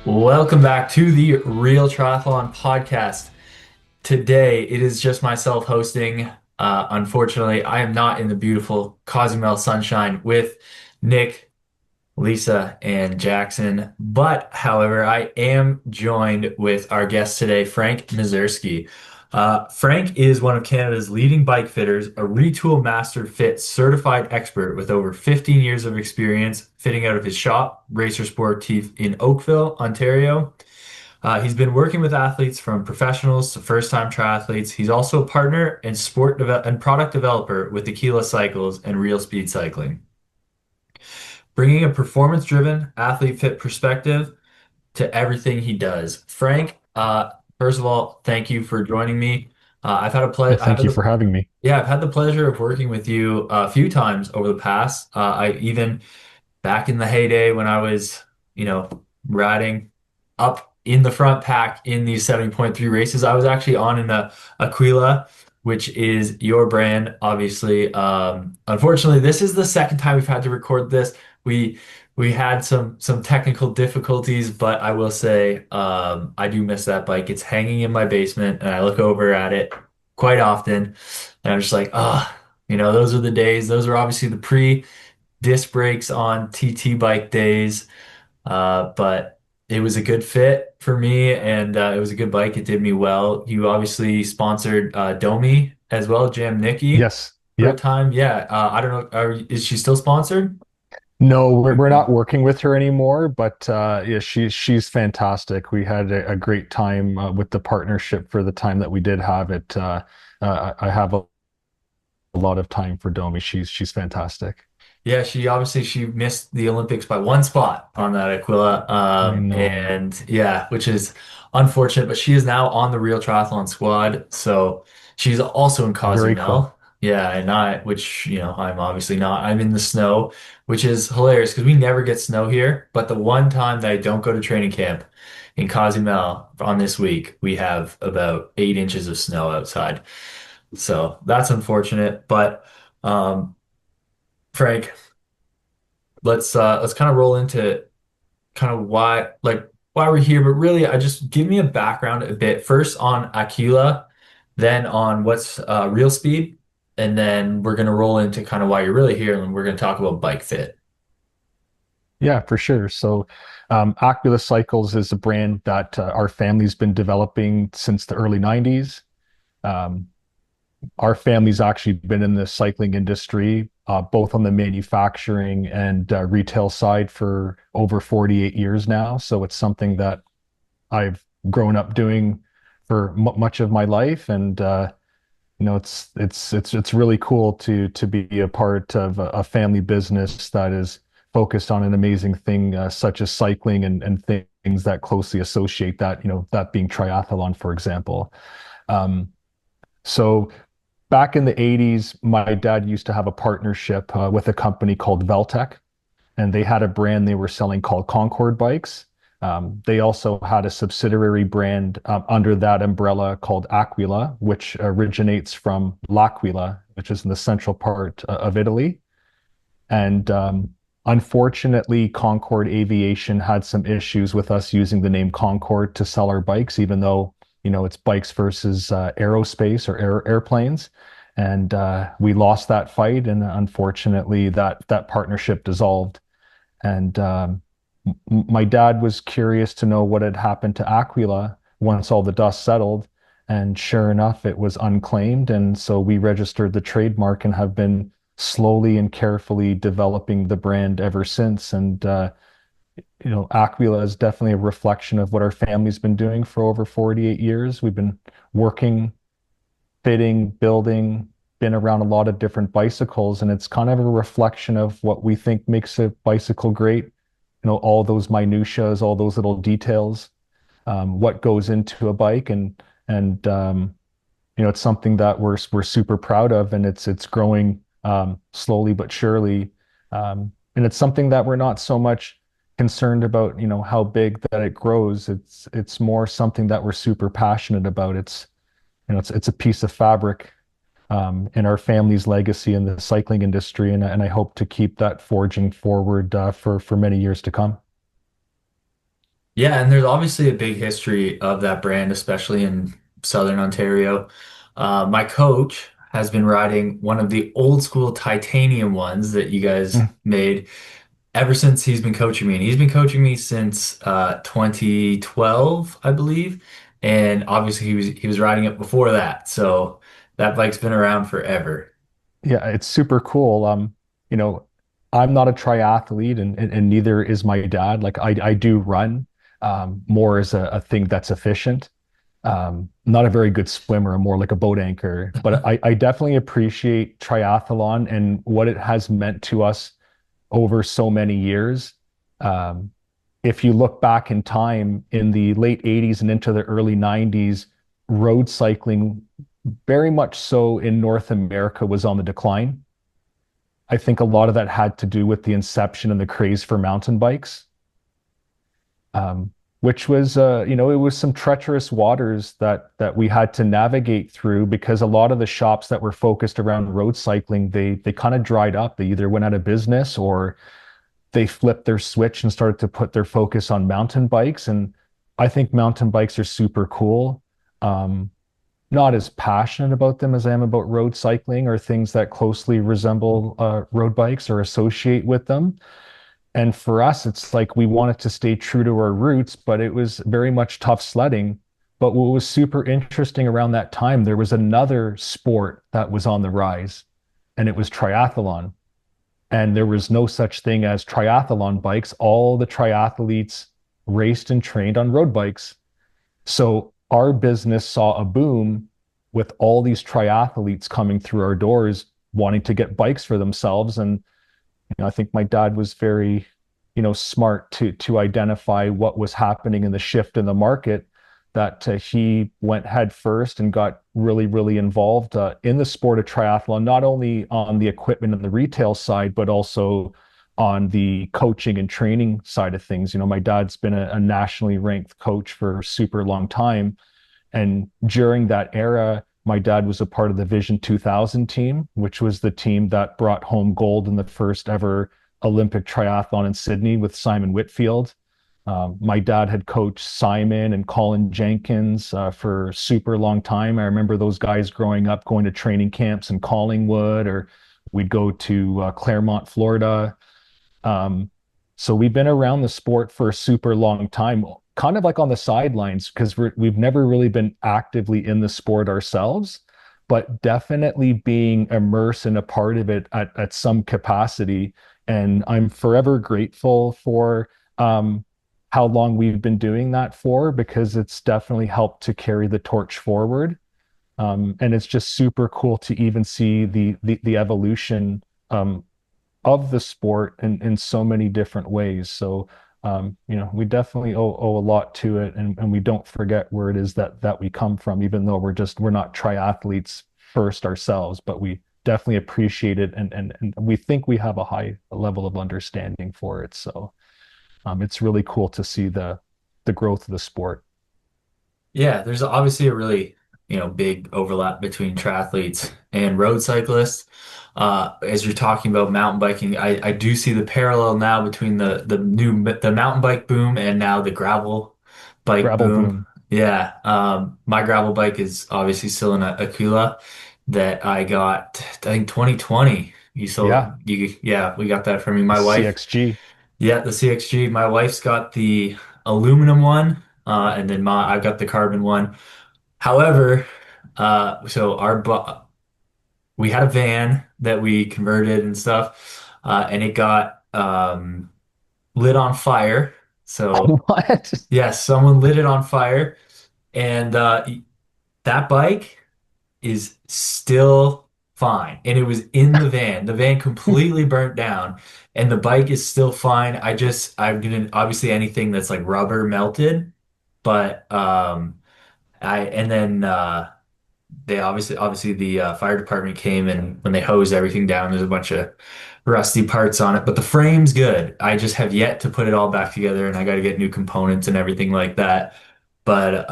Welcome back to the Real Triathlon Podcast. Today, it is just myself hosting. Unfortunately, I am not in the beautiful Cozumel sunshine with Nick, Lisa, and Jackson. But, however, I am joined with our guest today, Frank Mizerski. Frank is one of Canada's leading bike fitters, a RETUL Master Fit certified expert with over 15 years of experience fitting out of his shop, Racer Sportif in Oakville, Ontario. He's been working with athletes from professionals to first-time triathletes. He's also a partner and and product developer with Aquila Cycles and Realspeed Cycling, bringing a performance-driven, athlete-fit perspective to everything he does. Frank, first of all, thank you for joining me. I've had a Well, ple thank you for having me. yeah, I've had the pleasure of working with you a few times over the past. I even back in the heyday when I was, riding up in the front pack in these 70.3 races. I was actually on an Aquila, which is your brand, obviously. Unfortunately, this is the second time we've had to record this. We we had some technical difficulties, but I will say I do miss that bike. It's hanging in my basement, and I look over at it quite often, and I'm just like, those are the days. Those are obviously the pre-disc brakes on TT bike days. But it was a good fit for me, and it was a good bike. It did me well. You obviously sponsored Domi as well, Jam Nikki, Yes. for a Yep. time. Yeah, I don't know. Is she still sponsored? No, we're not working with her anymore, but yeah, she's fantastic. We had a great time with the partnership for the time that we did have it. I have a lot of time for Domi. She's fantastic. Yeah, she missed the Olympics by one spot on that Aquila. I know. And yeah, which is unfortunate, but she is now on the Real Triathlon squad. So she's also in Very cool. Cozumel. Yeah, and which, I'm obviously not. I'm in the snow, which is hilarious because we never get snow here. But the one time that I don't go to training camp in Cozumel on this week, we have about 8 inches of snow outside. So that's unfortunate. But Frank, let's kind of roll into kind of why we're here, but really I just give me a background a bit first on Aquila, then on what's real speed, and then we're gonna roll into kind of why you're really here, and we're gonna talk about bike fit. Yeah, for sure. So, Aquila Cycles is a brand that our family's been developing since the early 90s. Um, our family's actually been in the cycling industry, both on the manufacturing and retail side for over 48 years now. So it's something that I've grown up doing for much of my life, and it's really cool to be a part of a family business that is focused on an amazing thing such as cycling and things that closely associate that, that being triathlon, for example. Um, so back in the 80s, my dad used to have a partnership with a company called Veltec, and they had a brand they were selling called Concord bikes. They also had a subsidiary brand under that umbrella called Aquila, which originates from L'Aquila, which is in the central part of Italy. And unfortunately, Concord Aviation had some issues with us using the name Concord to sell our bikes, even though, it's bikes versus aerospace or airplanes. And we lost that fight, and unfortunately, that partnership dissolved. And my dad was curious to know what had happened to Aquila once all the dust settled. And sure enough, it was unclaimed. And so we registered the trademark and have been slowly and carefully developing the brand ever since. And, Aquila is definitely a reflection of what our family's been doing for over 48 years. We've been working, fitting, building, been around a lot of different bicycles, and it's kind of a reflection of what we think makes a bicycle great. All those minutiae, all those little details, what goes into a bike, and it's something that we're super proud of, and it's growing slowly but surely, and it's something that we're not so much concerned about, how big that it grows. It's more something that we're super passionate about. It's a piece of fabric in our family's legacy in the cycling industry, and I hope to keep that forging forward for many years to come. Yeah, and there's obviously a big history of that brand, especially in Southern Ontario. My coach has been riding one of the old school titanium ones that you guys Mm. made ever since he's been coaching me. And he's been coaching me since 2012, I believe. And obviously he was riding it before that. So that bike's been around forever. Yeah, it's super cool. You know, I'm not a triathlete and neither is my dad. Like I do run more as a thing that's efficient. Not a very good swimmer, I'm more like a boat anchor, but I definitely appreciate triathlon and what it has meant to us over so many years. Um, if you look back in time in the late 80s and into the early 90s, road cycling, very much so in North America, was on the decline. I think a lot of that had to do with the inception and the craze for mountain bikes, which was, it was some treacherous waters that we had to navigate through because a lot of the shops that were focused around road cycling, they kind of dried up. They either went out of business or they flipped their switch and started to put their focus on mountain bikes. And I think mountain bikes are super cool. Um, Not as passionate about them as I am about road cycling or things that closely resemble road bikes or associate with them. And for us, it's like we wanted to stay true to our roots, but it was very much tough sledding. But what was super interesting around that time, there was another sport that was on the rise, and it was triathlon. And there was no such thing as triathlon bikes. All the triathletes raced and trained on road bikes. So our business saw a boom with all these triathletes coming through our doors wanting to get bikes for themselves. And I think my dad was very, smart to identify what was happening in the shift in the market. That he went head first and got really, really involved in the sport of triathlon, not only on the equipment and the retail side, but also on the coaching and training side of things. My dad's been a nationally ranked coach for a super long time, and during that era, my dad was a part of the Vision 2000 team, which was the team that brought home gold in the first ever Olympic triathlon in Sydney with Simon Whitfield. My dad had coached Simon and Colin Jenkins for a super long time. I remember those guys growing up, going to training camps in Collingwood, or we'd go to Claremont, Florida. Um, so we've been around the sport for a super long time, kind of like on the sidelines, because we've never really been actively in the sport ourselves, but definitely being immersed and a part of it at some capacity. And I'm forever grateful for how long we've been doing that for, because it's definitely helped to carry the torch forward. And it's just super cool to even see the evolution of the sport in so many different ways. So, we definitely owe a lot to it, and we don't forget where it is that we come from, even though we're not triathletes first ourselves, but we definitely appreciate it, and we think we have a high level of understanding for it. So, it's really cool to see the growth of the sport. Yeah, there's obviously a really, big overlap between triathletes and road cyclists. As you're talking about mountain biking, I do see the parallel now between the mountain bike boom and now the gravel bike Gravel boom. boom. Yeah, my gravel bike is obviously still in a Aquila that I got, I think 2020. Yeah, Yeah, we got that from me. the My wife, CXG. yeah, the CXG. My wife's got the aluminum one, and then I've got the carbon one. However, so we had a van that we converted and stuff, and it got lit on fire. So What? yes, someone lit it on fire, and that bike is still fine. And it was in the van. The van completely burnt down, and the bike is still fine. I'm gonna obviously anything that's like rubber melted, but and then they obviously the fire department came, and when they hosed everything down, there's a bunch of rusty parts on it, but the frame's good. I just have yet to put it all back together, and I got to get new components and everything like that. But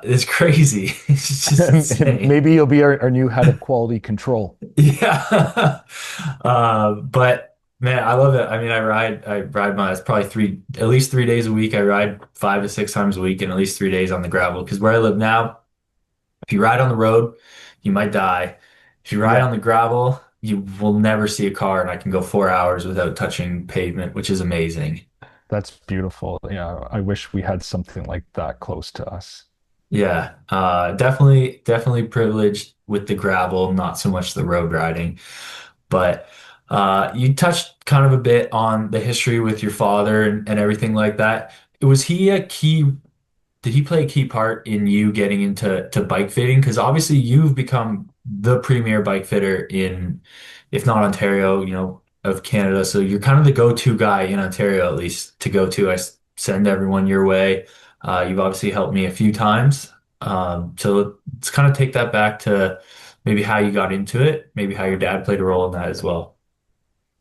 it's crazy. It's just insane. Maybe you'll be our new head of quality control. Yeah. But Man, I love it. I mean, I ride my, it's probably at least 3 days a week. I ride 5 to 6 times a week and at least 3 days on the gravel. Because where I live now, if you ride on the road, you might die. If you ride Yeah, on the gravel, you will never see a car, and I can go 4 hours without touching pavement, which is amazing. that's beautiful. Yeah, I wish we had something like that close to us. Yeah, definitely privileged with the gravel, not so much the road riding. But you touched kind of a bit on the history with your father and everything like that. Was he a key Did he play a key part in you getting into bike fitting? Because obviously you've become the premier bike fitter in, if not Ontario, of Canada. So you're kind of the go-to guy in Ontario, at least to go to. Send everyone your way. You've obviously helped me a few times. So let's kind of take that back to maybe how you got into it, maybe how your dad played a role in that as well.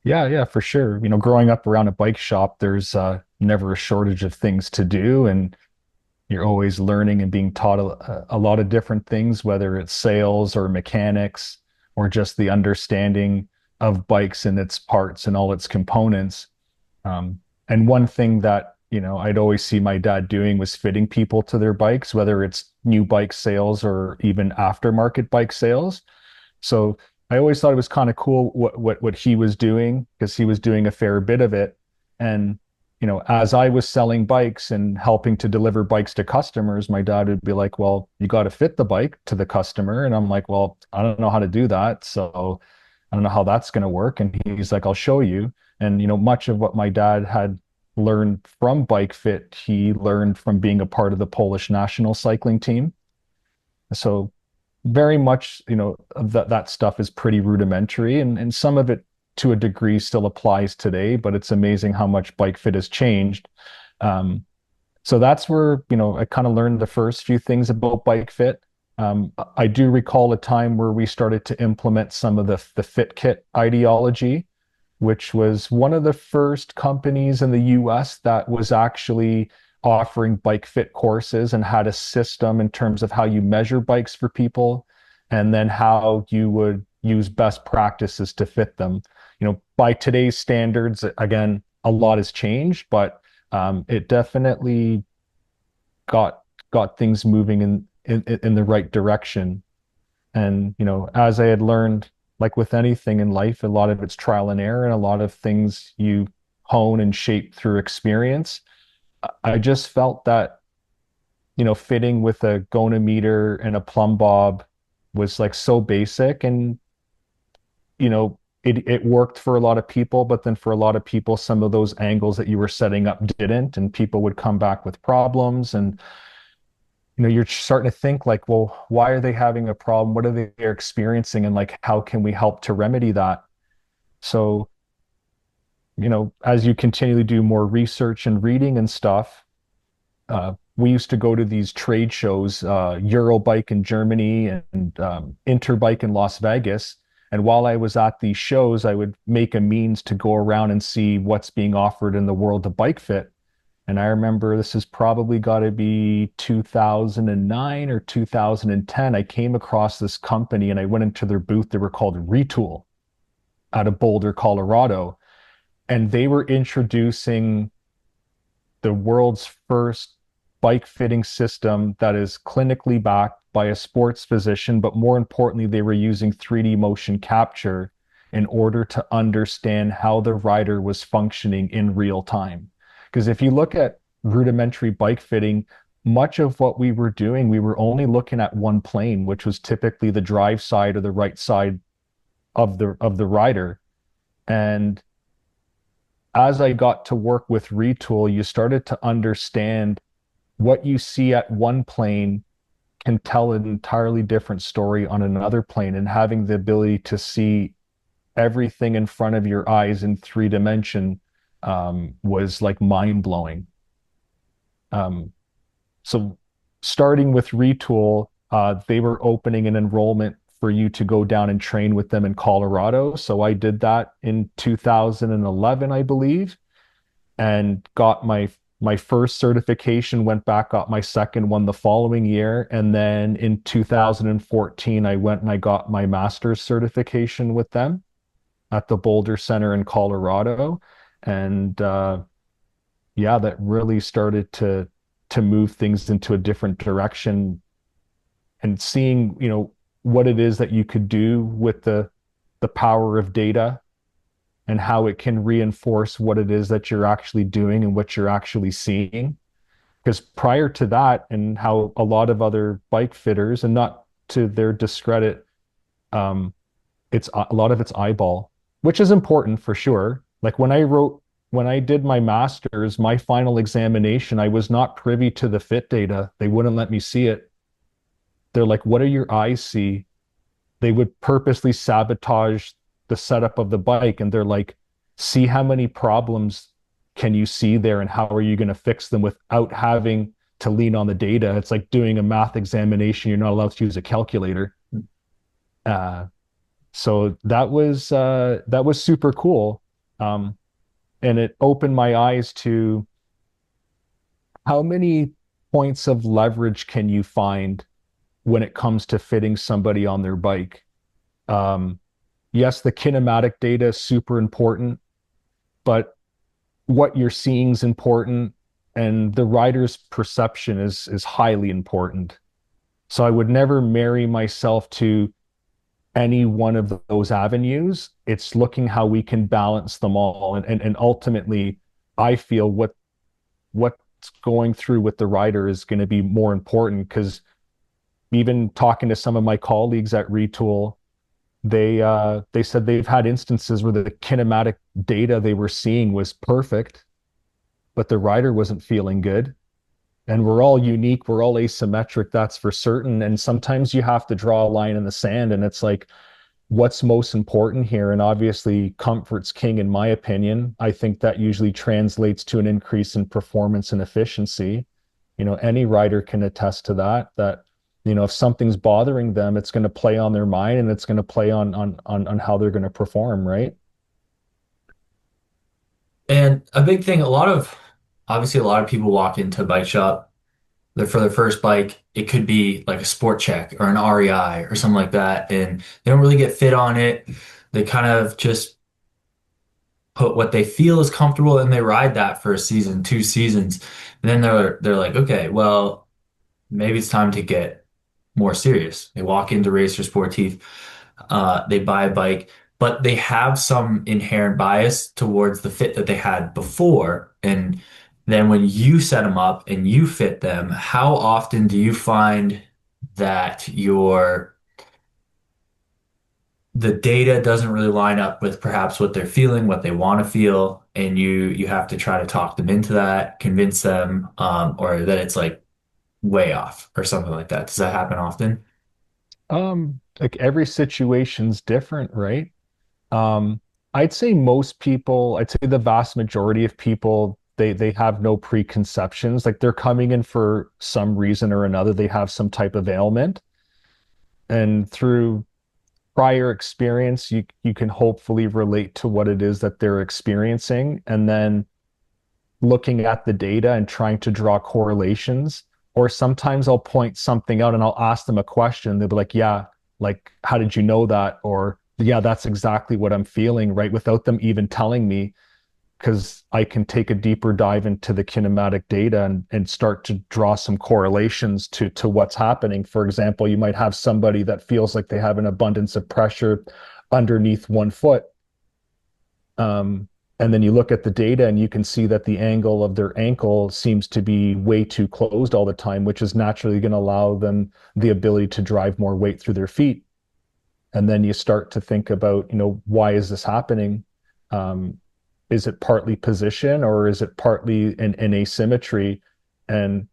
Yeah, yeah, for sure. Growing up around a bike shop, there's never a shortage of things to do, and you're always learning and being taught a lot of different things, whether it's sales or mechanics or just the understanding of bikes and its parts and all its components. And one thing that, I'd always see my dad doing was fitting people to their bikes, whether it's new bike sales or even aftermarket bike sales. So I always thought it was kind of cool what he was doing because he was doing a fair bit of it. And as I was selling bikes and helping to deliver bikes to customers, my dad would be like, "Well, you got to fit the bike to the customer." And I'm like, "Well, I don't know how to do that, so I don't know how that's going to work." And he's like, "I'll show you." And much of what my dad had learned from bike fit, he learned from being a part of the Polish national cycling team. So very much, that stuff is pretty rudimentary, and some of it to a degree still applies today, but it's amazing how much bike fit has changed. Um, so that's where, I kind of learned the first few things about bike fit. I do recall a time where we started to implement some of the fit kit ideology, which was one of the first companies in the US that was actually offering bike fit courses and had a system in terms of how you measure bikes for people and then how you would use best practices to fit them. By today's standards, again, a lot has changed, but it definitely got got things moving in the right direction. And, as I had learned, like with anything in life, a lot of it's trial and error, and a lot of things you hone and shape through experience. I just felt that, fitting with a gonometer and a plumb bob was like so basic. And, it worked for a lot of people, but then for a lot of people, some of those angles that you were setting up didn't, and people would come back with problems. And you're starting to think like, well, why are they having a problem? What are they experiencing? And like, how can we help to remedy that? So, as you continually do more research and reading and stuff, we used to go to these trade shows, Eurobike in Germany and Interbike in Las Vegas. And while I was at these shows, I would make a means to go around and see what's being offered in the world of bike fit. And I remember this has probably got to be 2009 or 2010. I came across this company and I went into their booth. They were called RETUL out of Boulder, Colorado. And they were introducing the world's first bike fitting system that is clinically backed by a sports physician. But more importantly, they were using 3D motion capture in order to understand how the rider was functioning in real time. Because if you look at rudimentary bike fitting, much of what we were doing, we were only looking at one plane, which was typically the drive side or the right side of the rider. And as I got to work with Retool, you started to understand what you see at one plane can tell an entirely different story on another plane, and having the ability to see everything in front of your eyes in 3 dimension was like mind blowing. Um, so starting with Retool, they were opening an enrollment for you to go down and train with them in Colorado. So I did that in 2011, I believe, and got my first certification, went back, got my second one the following year. And then in 2014, I went and I got my master's certification with them. at the Boulder Center in Colorado. And yeah, that really started to move things into a different direction, and seeing, what it is that you could do with the power of data and how it can reinforce what it is that you're actually doing and what you're actually seeing. Because prior to that, and how a lot of other bike fitters, and not to their discredit, um, it's a lot of it's eyeball, which is important for sure. Like when I did my master's, my final examination, I was not privy to the fit data. They wouldn't let me see it. They're like, what do your eyes see? They would purposely sabotage the setup of the bike. And they're like, see how many problems can you see there, and how are you going to fix them without having to lean on the data? It's like doing a math examination. You're not allowed to use a calculator. Uh, so that was super cool. Um, and it opened my eyes to how many points of leverage can you find when it comes to fitting somebody on their bike. Um, yes, the kinematic data is super important, but what you're seeing is important, and the rider's perception is highly important. So I would never marry myself to any one of those avenues. It's looking how we can balance them all. And ultimately, I feel what's going through with the rider is going to be more important, because even talking to some of my colleagues at RETUL, they said they've had instances where the kinematic data they were seeing was perfect, but the rider wasn't feeling good. And we're all unique, we're all asymmetric, that's for certain. And sometimes you have to draw a line in the sand, and it's like, what's most important here? And obviously, comfort's king, in my opinion. I think that usually translates to an increase in performance and efficiency. Any rider can attest to that, if something's bothering them, it's going to play on their mind, and it's going to play on how they're going to perform, right? And a big thing, obviously, a lot of people walk into a bike shop. For their first bike, it could be like a Sport Check or an REI or something like that, and they don't really get fit on it. They kind of just put what they feel is comfortable, and they ride that for a season, 2 seasons, and then they're like, okay, well, maybe it's time to get more serious. They walk into Racer Sportif, they buy a bike, but they have some inherent bias towards the fit that they had before. And then when you set them up and you fit them, how often do you find that the data doesn't really line up with perhaps what they're feeling, what they want to feel, and you have to try to talk them into that, convince them, or that it's like way off or something like that. Does that happen often? Like every situation's different, right? Um, I'd say I'd say the vast majority of people, they have no preconceptions. Like they're coming in for some reason or another. They have some type of ailment, and through prior experience, you can hopefully relate to what it is that they're experiencing, and then looking at the data and trying to draw correlations. Or sometimes I'll point something out and I'll ask them a question. They'll be like, yeah, like, how did you know that? Or, yeah, that's exactly what I'm feeling, right? Without them even telling me, because I can take a deeper dive into the kinematic data and start to draw some correlations to what's happening. For example, you might have somebody that feels like they have an abundance of pressure underneath one foot. And then you look at the data and you can see that the angle of their ankle seems to be way too closed all the time, which is naturally going to allow them the ability to drive more weight through their feet. And then you start to think about, why is this happening? Is it partly position, or is it partly an asymmetry? And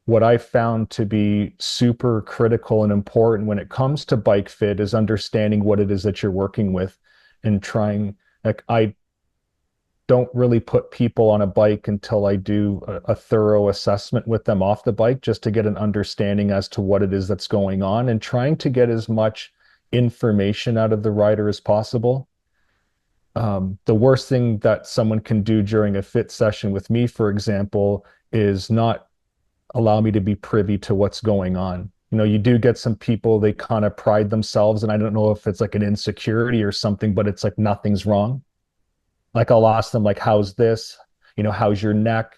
what I found to be super critical and important when it comes to bike fit is understanding what it is that you're working with, and trying, like, I don't really put people on a bike until I do a thorough assessment with them off the bike, just to get an understanding as to what it is that's going on, and trying to get as much information out of the rider as possible. The worst thing that someone can do during a fit session with me, for example, is not allow me to be privy to what's going on. You do get some people, they kind of pride themselves, and I don't know if it's like an insecurity or something, but it's like nothing's wrong. Like I'll ask them like, how's this? How's your neck?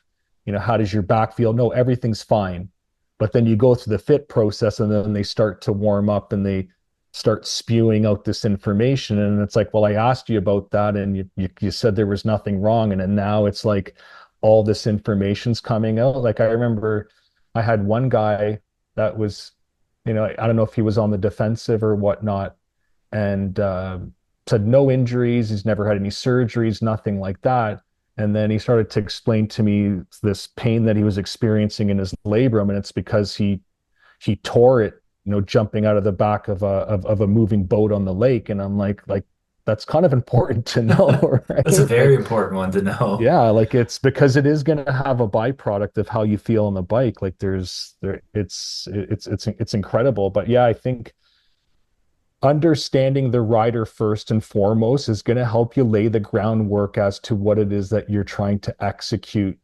How does your back feel? No, everything's fine. But then you go through the fit process and then they start to warm up and they start spewing out this information. And it's like, well, I asked you about that and you said there was nothing wrong. And then now it's like all this information's coming out. Like I remember I had one guy that was, I don't know if he was on the defensive or whatnot, and said no injuries. He's never had any surgeries, nothing like that. And then he started to explain to me this pain that he was experiencing in his labrum, and it's because he tore it, jumping out of the back of a moving boat on the lake. And I'm like that's kind of important to know, That's a right? very Like, important one to know. yeah, like it's because it is going to have a byproduct of how you feel on the bike. Like it's incredible. But yeah, I think understanding the rider first and foremost is going to help you lay the groundwork as to what it is that you're trying to execute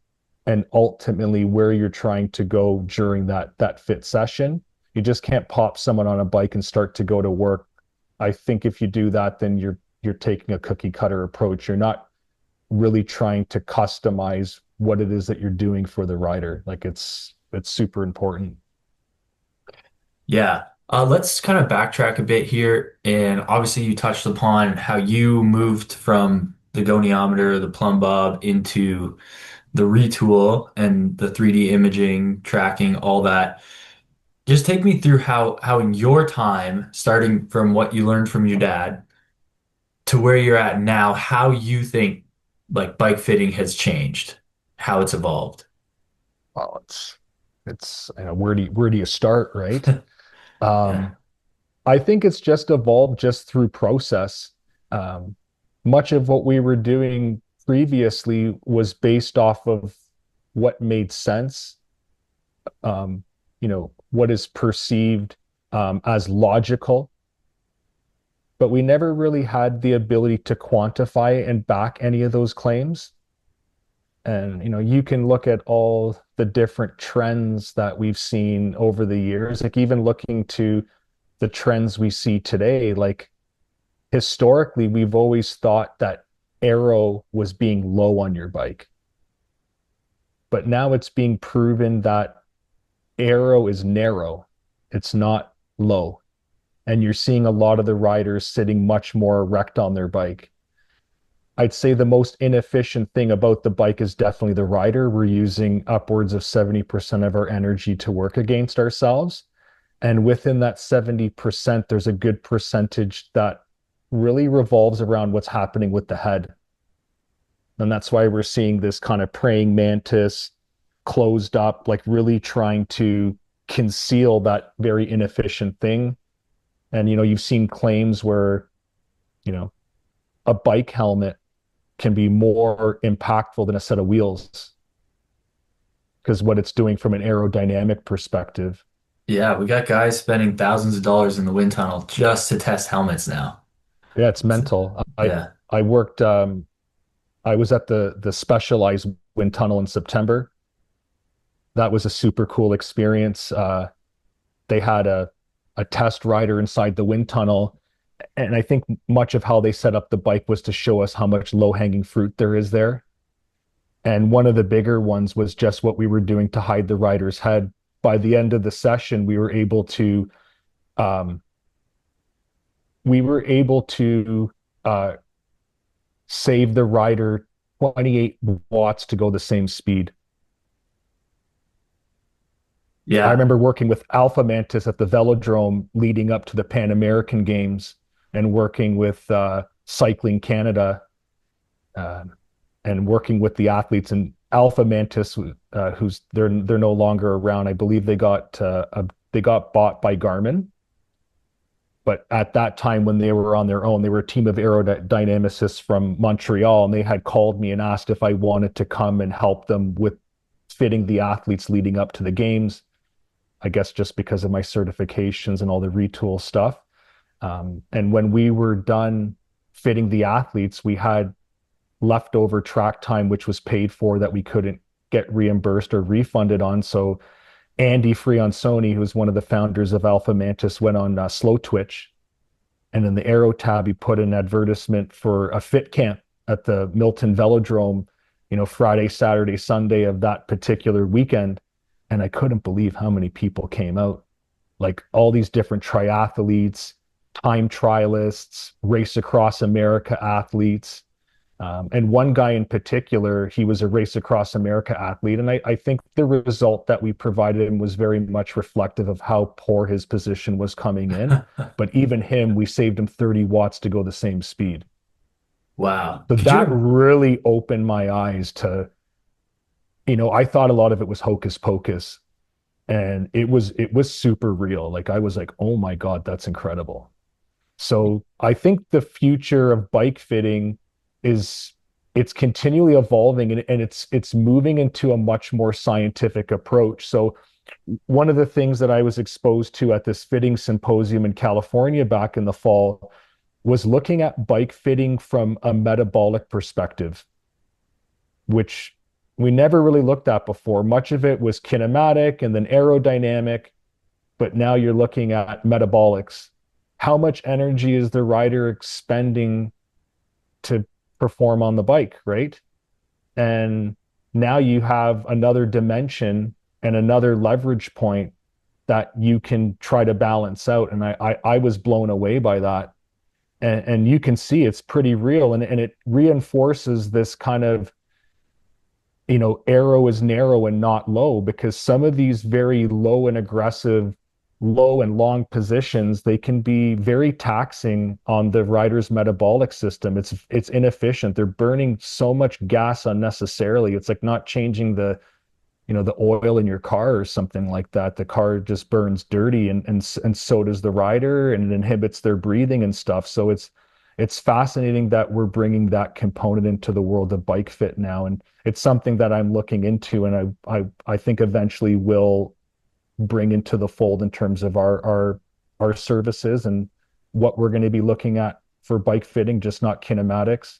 and ultimately where you're trying to go during that fit session. You just can't pop someone on a bike and start to go to work. I think if you do that, then you're taking a cookie cutter approach. You're not really trying to customize what it is that you're doing for the rider. Like it's super important. Yeah. Let's kind of backtrack a bit here. And obviously, you touched upon how you moved from the goniometer, the plumb bob, into the retool and the 3D imaging, tracking, all that. Just take me through how in your time, starting from what you learned from your dad to where you're at now, how you think like bike fitting has changed, how it's evolved. Well, it's where do you start, right? Yeah. Um, I think it's just evolved just through process. Um, Much of what we were doing previously was based off of what made sense, what is perceived as logical, but we never really had the ability to quantify and back any of those claims. And you can look at all the different trends that we've seen over the years, like even looking to the trends we see today, like historically, we've always thought that aero was being low on your bike. But now it's being proven that aero is narrow, it's not low. And you're seeing a lot of the riders sitting much more erect on their bike. I'd say the most inefficient thing about the bike is definitely the rider. We're using upwards of 70% of our energy to work against ourselves. And within that 70%, there's a good percentage that really revolves around what's happening with the head. And that's why we're seeing this kind of praying mantis closed up, like really trying to conceal that very inefficient thing. And, you've seen claims where, you know, a bike helmet can be more impactful than a set of wheels because what it's doing from an aerodynamic perspective. Yeah, we got guys spending thousands of dollars in the wind tunnel just to test helmets now. Yeah, it's mental. I Yeah. I worked I was at the specialized wind tunnel in September. That was a super cool experience. They had a test rider inside the wind tunnel, and I think much of how they set up the bike was to show us how much low-hanging fruit there is there. And one of the bigger ones was just what we were doing to hide the rider's head. By the end of the session, um, we were able to uh, save the rider 28 watts to go the same speed. I Yeah. remember working with Alpha Mantis at the velodrome leading up to the Pan American Games and working with Cycling Canada, uh, and working with the athletes. And Alpha Mantis, who's they're no longer around. I believe they got bought by Garmin. But at that time, when they were on their own, they were a team of aerodynamicists from Montreal, and they had called me and asked if I wanted to come and help them with fitting the athletes leading up to the games. I guess just because of my certifications and all the retool stuff. And when we were done fitting the athletes, we had leftover track time, which was paid for that we couldn't get reimbursed or refunded on. So Andy Friansoni, who's one of the founders of Alpha Mantis, went on Slow Twitch, and in the Aero tab, he put an advertisement for a fit camp at the Milton Velodrome, Friday, Saturday, Sunday of that particular weekend. And I couldn't believe how many people came out. Like all these different triathletes, time trialists, race across America athletes. And one guy in particular, he was a race across America athlete. And I think the result that we provided him was very much reflective of how poor his position was coming in. But even him, we saved him 30 watts to go the same speed. Wow. So Could that you? really opened my eyes to, I thought a lot of it was hocus pocus. And it was super real. Like I was like, oh my God, that's incredible. So I think the future of bike fitting is it's continually evolving and it's moving into a much more scientific approach. So one of the things that I was exposed to at this fitting symposium in California back in the fall was looking at bike fitting from a metabolic perspective, which we never really looked at before. Much of it was kinematic and then aerodynamic, but now you're looking at metabolics. How much energy is the rider expending to perform on the bike, right? And now you have another dimension and another leverage point that you can try to balance out. And I was blown away by that. And you can see it's pretty real. And it reinforces this kind of, arrow is narrow and not low, because some of these very low and aggressive, low and long positions, they can be very taxing on the rider's metabolic system. It's inefficient. They're burning so much gas unnecessarily. It's like not changing the oil in your car or something like that. The car just burns dirty, and so does the rider, and it inhibits their breathing and stuff. So it's fascinating that we're bringing that component into the world of bike fit now, and it's something that I'm looking into, and I think eventually will bring into the fold in terms of our services and what we're going to be looking at for bike fitting, just not kinematics.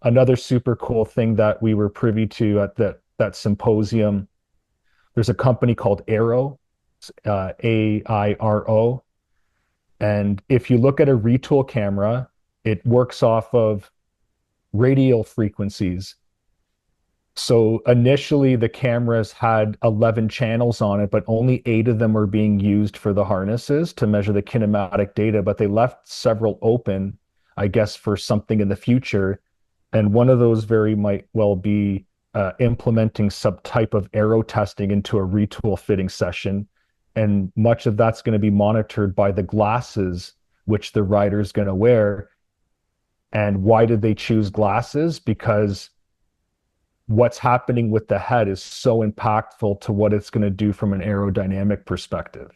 Another super cool thing that we were privy to at that symposium, there's a company called Aero, AIRO. And if you look at a retool camera, it works off of radial frequencies. So initially, the cameras had 11 channels on it, but only 8 of them were being used for the harnesses to measure the kinematic data. But they left several open, I guess, for something in the future. And one of those very might well be implementing some type of aero testing into a retool fitting session. And much of that's going to be monitored by the glasses which the rider is going to wear. And why did they choose glasses? Because what's happening with the head is so impactful to what it's going to do from an aerodynamic perspective.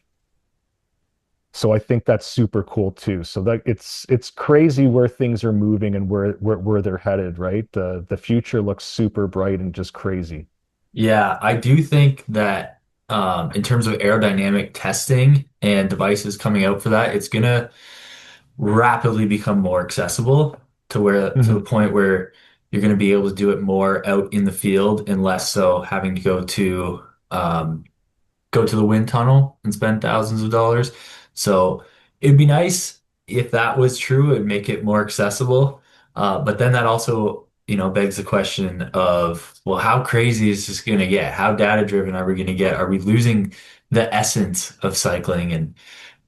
So I think that's super cool too. So that it's crazy where things are moving and where they're headed, right? The future looks super bright and just crazy. Yeah, I do think that in terms of aerodynamic testing and devices coming out for that, it's gonna rapidly become more accessible to the Mhm. point where you're gonna be able to do it more out in the field and less so having to go to the wind tunnel and spend thousands of dollars. So it'd be nice if that was true. It'd make it more accessible. But then that also, begs the question of, well, how crazy is this going to get? How data driven are we going to get? Are we losing the essence of cycling and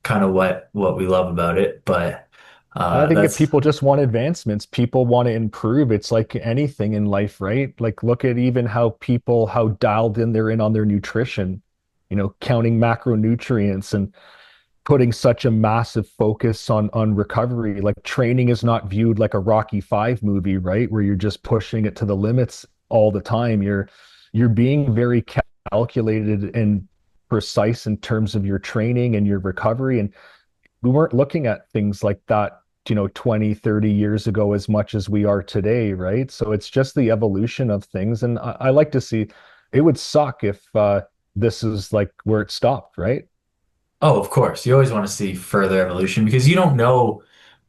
kind of what we love about it? But I think if that's people just want advancements, people want to improve. It's like anything in life, right? Like look at even how dialed in they're in on their nutrition, counting macronutrients and putting such a massive focus on recovery. Like training is not viewed like a Rocky Five movie, right? Where you're just pushing it to the limits all the time. You're being very calculated and precise in terms of your training and your recovery. And we weren't looking at things like that, 20, 30 years ago as much as we are today, right? So it's just the evolution of things. And I like to see it would suck if this is like where it stopped, right? oh, of course, you always want to see further evolution because you don't know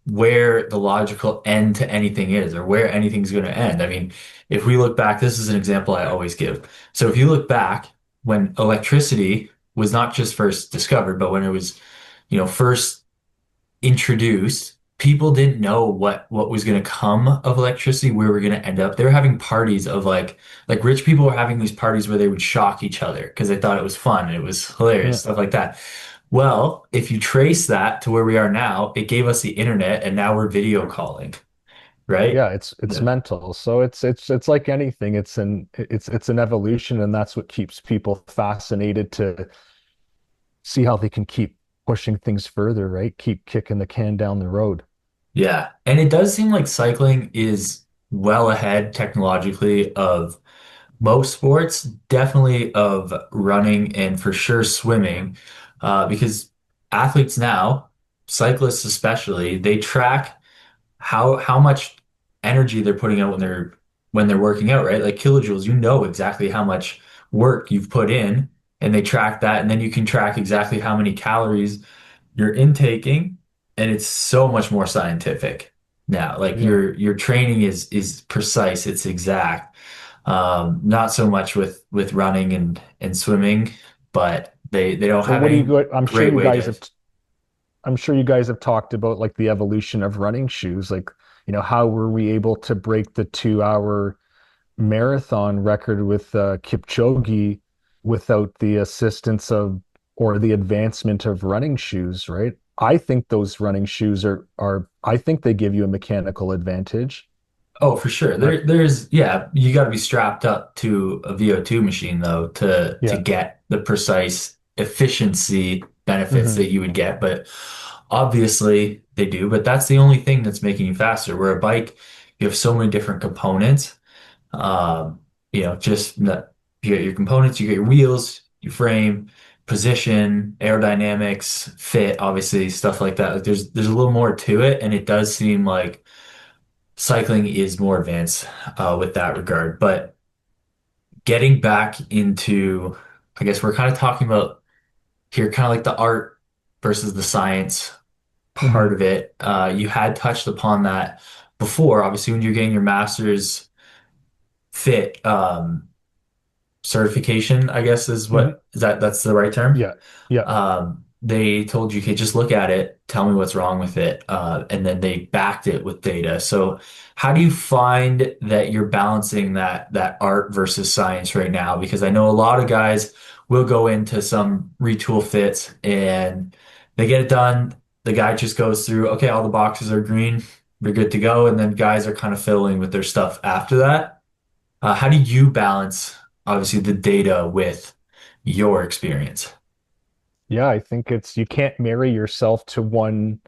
where the logical end to anything is or where anything's going to end. I mean, if we look back, this is an example I always give. So if you look back when electricity was not just first discovered, but when it was, first introduced, people didn't know what was going to come of electricity, where we're going to end up. They were having parties of like rich people were having these parties where they would shock each other because they thought it was fun and it was hilarious, Yeah. stuff like that. Well, if you trace that to where we are now, it gave us the internet and now we're video calling, right? Yeah, it's Yeah. mental. So it's like anything. It's an evolution, and that's what keeps people fascinated to see how they can keep pushing things further, right? Keep kicking the can down the road. Yeah. And it does seem like cycling is well ahead technologically of most sports, definitely of running and for sure swimming, because athletes now, cyclists especially, they track how much energy they're putting out when they're working out, right? Like kilojoules, you know exactly how much work you've put in, and they track that, and then you can track exactly how many calories you're intaking, and it's so much more scientific now. Like Yeah. your training is precise, it's exact. Not so much with running and swimming, but they don't So have what do you any go? great way to. I'm sure you guys have talked about like the evolution of running shoes. Like, how were we able to break the 2 hour marathon record with Kipchoge without the assistance of or the advancement of running shoes, right? I think those running shoes are I think they give you a mechanical advantage. Oh, for sure. Like, Yeah, you got to be strapped up to a VO2 machine though to yeah. get the precise efficiency benefits Hmm. that you would get. But obviously they do. But that's the only thing that's making you faster. Where a bike, you have so many different components. Um, just that you get your components, you get your wheels, your frame, position, aerodynamics, fit, obviously stuff like that. Like there's a little more to it, and it does seem like cycling is more advanced with that regard. But getting back into, I guess we're kind of talking about here, kind of like the art versus the science part Hmm. of it. You had touched upon that before, obviously, when you're getting your master's fit certification, I guess Hmm. that's the right term? Yeah. Yeah. They told you, okay, just look at it, tell me what's wrong with it, and then they backed it with data. So, how do you find that you're balancing that art versus science right now? Because I know a lot of guys will go into some retool fits and they get it done. The guy just goes through, okay, all the boxes are green, we're good to go, and then guys are kind of fiddling with their stuff after that. How do you balance, obviously, the data with your experience? Yeah, I think it's you can't marry yourself to one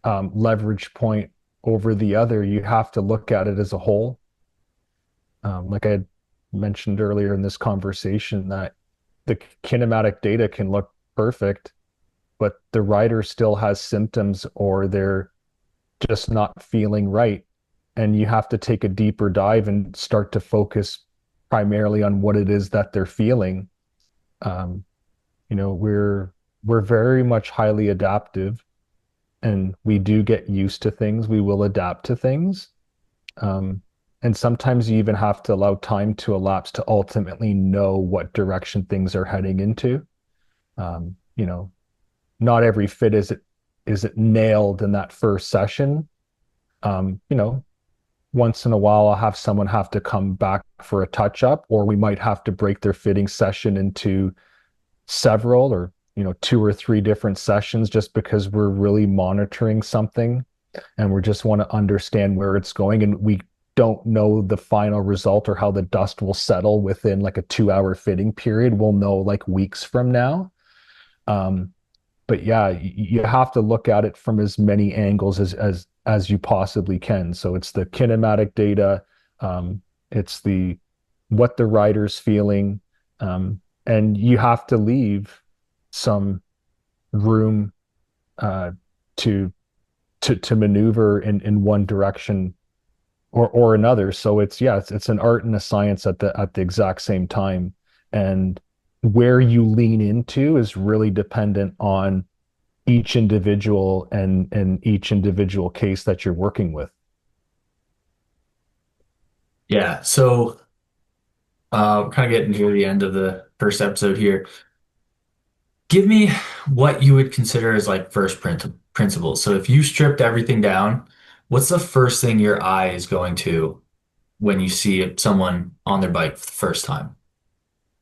leverage point over the other. You have to look at it as a whole. Like I had mentioned earlier in this conversation, that the kinematic data can look perfect, but the rider still has symptoms or they're just not feeling right. And you have to take a deeper dive and start to focus primarily on what it is that they're feeling. Um, we're very much highly adaptive, and we do get used to things. We will adapt to things. Um, and sometimes you even have to allow time to elapse to ultimately know what direction things are heading into. Um, you know, Not every fit is it nailed in that first session. Um, you know, Once in a while I'll have someone have to come back for a touch up, or we might have to break their fitting session into several or 2 or 3 different sessions just because we're really monitoring something and we just want to understand where it's going, and we don't know the final result or how the dust will settle within like a 2 hour fitting period. We'll know like weeks from now. um, but yeah, you have to look at it from as many angles as you possibly can. So it's the kinematic data, it's the what the rider's feeling, and you have to leave some room uh, to to maneuver in one direction or another. So it's an art and a science at the exact same time. And where you lean into is really dependent on each individual and each individual case that you're working with. Yeah. So We're kind of getting near the end of the first episode here. Give me what you would consider as like principles. So if you stripped everything down, what's the first thing your eye is going to when you see someone on their bike for the first time?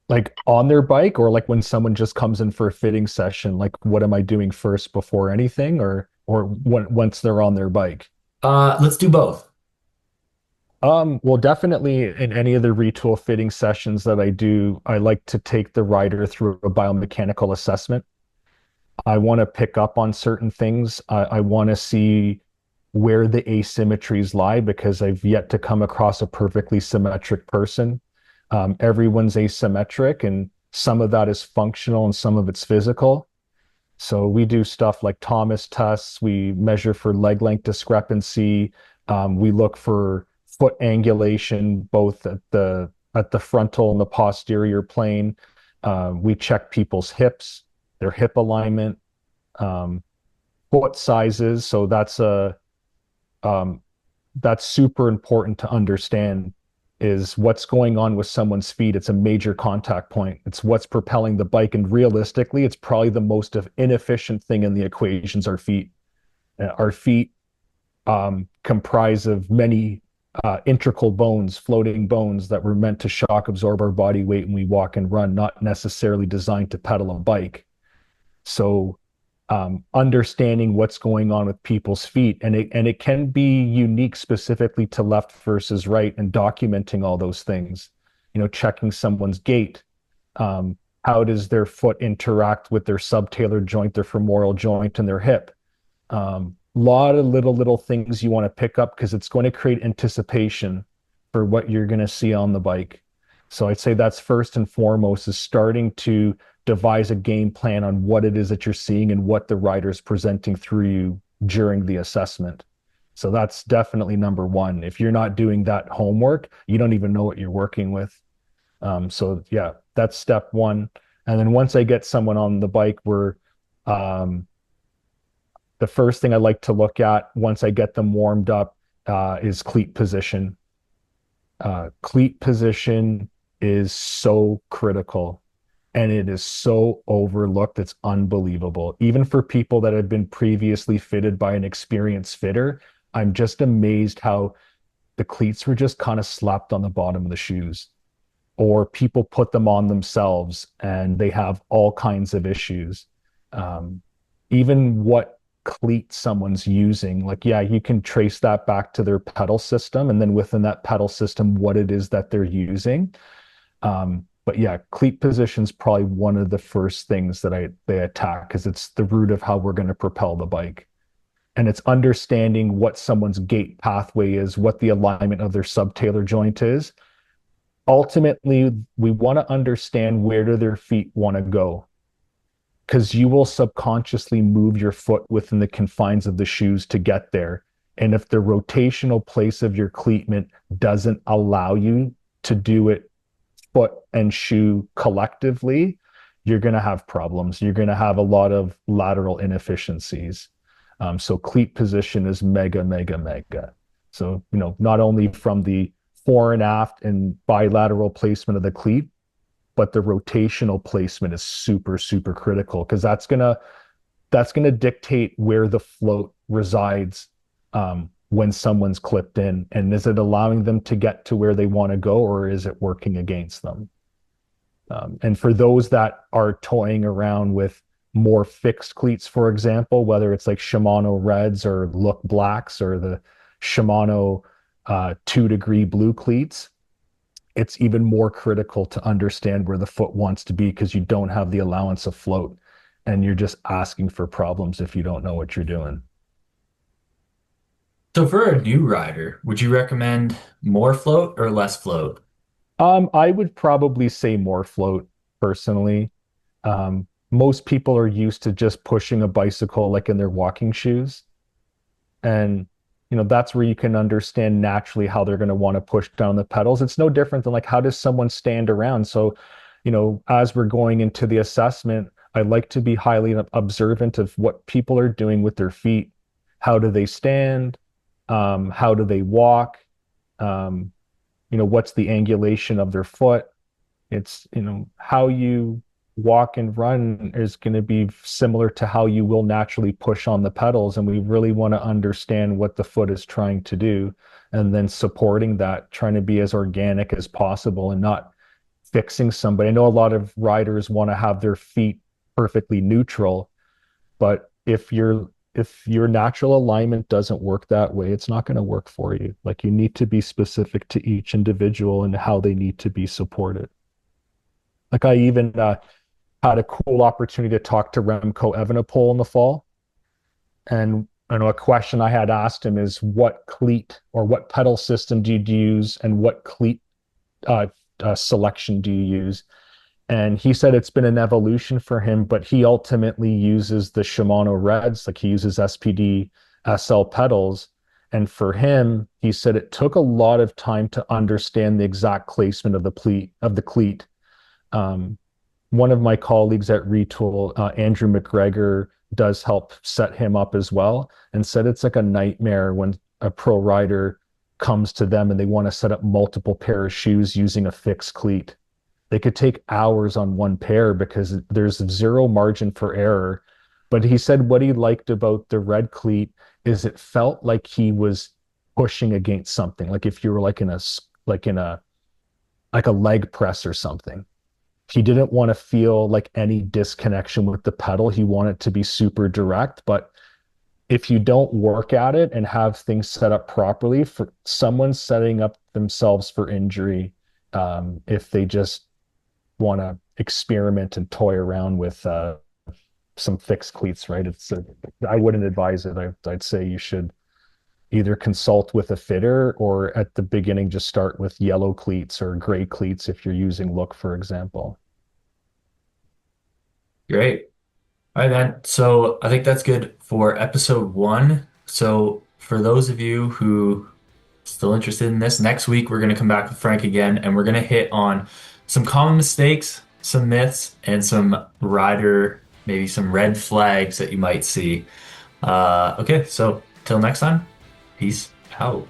Like on their bike, or like when someone just comes in for a fitting session, like what am I doing first before anything, or once they're on their bike? Let's do both. Well, definitely in any of the retool fitting sessions that I do, I like to take the rider through a biomechanical assessment. I want to pick up on certain things. I want to see where the asymmetries lie because I've yet to come across a perfectly symmetric person. Everyone's asymmetric, and some of that is functional and some of it's physical. So we do stuff like Thomas tests. We measure for leg length discrepancy. We look for foot angulation, both at the frontal and the posterior plane. We check people's hips, their hip alignment, um, foot sizes. So um, that's super important to understand is what's going on with someone's feet. It's a major contact point. It's what's propelling the bike. And realistically, it's probably the most inefficient thing in the equations, our feet. Our feet comprise of many integral bones, floating bones that were meant to shock absorb our body weight when we walk and run, not necessarily designed to pedal a bike. So understanding what's going on with people's feet, and it can be unique specifically to left versus right, and documenting all those things. You know, checking someone's gait. How does their foot interact with their subtalar joint, their femoral joint, and their hip? Lot of little things you want to pick up because it's going to create anticipation for what you're going to see on the bike. So I'd say that's first and foremost is starting to devise a game plan on what it is that you're seeing and what the rider's presenting through you during the assessment. So that's definitely number one. If you're not doing that homework, you don't even know what you're working with. So yeah, that's step one. And then once I get someone on the bike, um, the first thing I like to look at once I get them warmed up is cleat position. Cleat position is so critical and it is so overlooked. It's unbelievable. Even for people that have been previously fitted by an experienced fitter, I'm just amazed how the cleats were just kind of slapped on the bottom of the shoes, or people put them on themselves and they have all kinds of issues. Um, Even what cleat someone's using, like, yeah, you can trace that back to their pedal system, and then within that pedal system, what it is that they're using. But yeah, cleat position is probably one of the first things that they attack because it's the root of how we're going to propel the bike. And it's understanding what someone's gait pathway is, what the alignment of their subtalar joint is. Ultimately, we want to understand where do their feet want to go because you will subconsciously move your foot within the confines of the shoes to get there. And if the rotational place of your cleatment doesn't allow you to do it foot and shoe collectively, you're going to have problems. You're going to have a lot of lateral inefficiencies. So cleat position is mega, mega, mega. So, you know, not only from the fore and aft and bilateral placement of the cleat, but the rotational placement is super, super critical because that's gonna dictate where the float resides when someone's clipped in. And is it allowing them to get to where they want to go, or is it working against them? And for those that are toying around with more fixed cleats, for example, whether it's like Shimano Reds or Look Blacks or the Shimano 2 degree blue cleats, it's even more critical to understand where the foot wants to be because you don't have the allowance of float and you're just asking for problems if you don't know what you're doing. So for a new rider, would you recommend more float or less float? I would probably say more float personally. Most people are used to just pushing a bicycle like in their walking shoes. And, you know, that's where you can understand naturally how they're going to want to push down the pedals. It's no different than like, how does someone stand around? So, you know, as we're going into the assessment, I like to be highly observant of what people are doing with their feet. How do they stand? How do they walk? Um, you know, what's the angulation of their foot? It's, how you walk and run is going to be similar to how you will naturally push on the pedals. And we really want to understand what the foot is trying to do and then supporting that, trying to be as organic as possible and not fixing somebody. I know a lot of riders want to have their feet perfectly neutral, but if your natural alignment doesn't work that way, it's not going to work for you. Like you need to be specific to each individual and how they need to be supported. Like I even had a cool opportunity to talk to Remco Evenepoel in the fall. And I know a question I had asked him is what cleat or what pedal system do you use and what cleat uh, selection do you use? And he said it's been an evolution for him, but he ultimately uses the Shimano Reds, like he uses SPD SL pedals. And for him, he said it took a lot of time to understand the exact placement of the cleat. Um, One of my colleagues at RETUL, Andrew McGregor, does help set him up as well, and said it's like a nightmare when a pro rider comes to them and they want to set up multiple pair of shoes using a fixed cleat. They could take hours on one pair because there's zero margin for error. But he said what he liked about the red cleat is it felt like he was pushing against something. Like if you were like a leg press or something. He didn't want to feel like any disconnection with the pedal. He wanted to be super direct. But if you don't work at it and have things set up properly, for someone setting up themselves for injury, if they just want to experiment and toy around with some fixed cleats, right? I wouldn't advise it. I'd say you should either consult with a fitter or at the beginning just start with yellow cleats or gray cleats if you're using Look, for example. Great. All right, then. So I think that's good for episode one. So for those of you who still interested in this, next week we're going to come back with Frank again, and we're going to hit on some common mistakes, some myths, and some rider, maybe some red flags that you might see. Okay, so till next time, peace out.